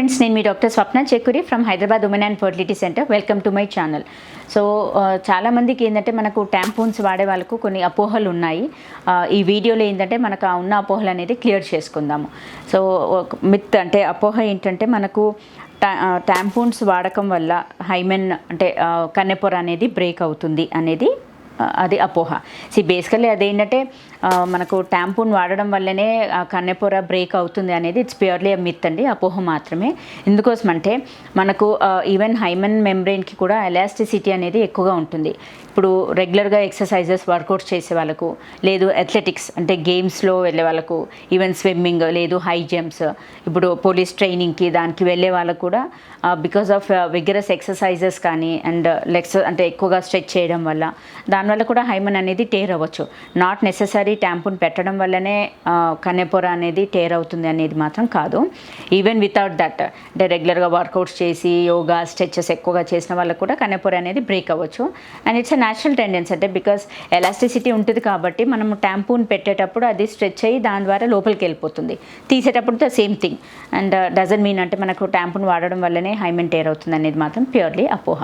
Friends, నేను మీ doctor Swapna Chekkuri from Hyderabad women and fertility centre. Welcome to my channel. So చాలామందికి ఏంటంటే మనకు ట్యాంపూన్స్ వాడే వాళ్ళకు కొన్ని అపోహలు ఉన్నాయి. ఈ వీడియోలో ఏంటంటే మనకు ఉన్న అపోహలు అనేది క్లియర్ చేసుకుందాము. సో మిత్ అంటే అపోహ ఏంటంటే మనకు ట్యాంపూన్స్ వాడకం వల్ల హైమెన్ అంటే కన్నెపొర అనేది బ్రేక్ అవుతుంది అనేది అది అపోహ. బేసికల్లీ అదేంటంటే మనకు ట్యాంపూన్ వాడడం వల్లనే కన్నెపొర బ్రేక్ అవుతుంది అనేది ఇట్స్ ప్యూర్లీ మిత్ అండి, అపోహ మాత్రమే. ఎందుకోసం అంటే మనకు ఈవెన్ హైమెన్ మెంబ్రెయిన్కి కూడా ఎలాస్టిసిటీ అనేది ఎక్కువగా ఉంటుంది. ఇప్పుడు రెగ్యులర్గా ఎక్సర్సైజెస్ వర్కౌట్స్ చేసే వాళ్ళకు, లేదు అథ్లెటిక్స్ అంటే గేమ్స్లో వెళ్ళే వాళ్ళకు, ఈవెన్ స్విమ్మింగ్ లేదు హై జంప్స్, ఇప్పుడు పోలీస్ ట్రైనింగ్కి దానికి వెళ్ళే వాళ్ళకు కూడా బికాస్ ఆఫ్ విగరస్ ఎక్సర్సైజెస్ కానీ అండ్ లెగ్స్ అంటే ఎక్కువగా స్ట్రెచ్ చేయడం వల్ల దానివల్ల కూడా హైమెన్ అనేది టేర్ అవ్వచ్చు. నాట్ నెససరీ ట్యాంపూన్ పెట్టడం వల్లనే కన్నెపొర అనేది టేర్ అవుతుంది అనేది మాత్రం కాదు. ఈవెన్ వితౌట్ దట్ అంటే రెగ్యులర్గా వర్కౌట్స్ చేసి యోగా స్ట్రెచెస్ ఎక్కువగా చేసిన వాళ్ళకు కూడా కన్నెపొర అనేది బ్రేక్ అవ్వచ్చు. And it's a natural tendency, అంటే బికాస్ ఎలాస్టిసిటీ ఉంటుంది కాబట్టి మనము ట్యాంపూన్ పెట్టేటప్పుడు అది స్ట్రెచ్ అయ్యి దాని ద్వారా లోపలికి వెళ్ళిపోతుంది. తీసేటప్పుడు the same thing. And doesn't mean అంటే మనకు ట్యాంపూన్ వాడడం వల్లనే హైమెన్ టేర్ అవుతుంది అనేది మాత్రం ప్యూర్లీ అపోహ.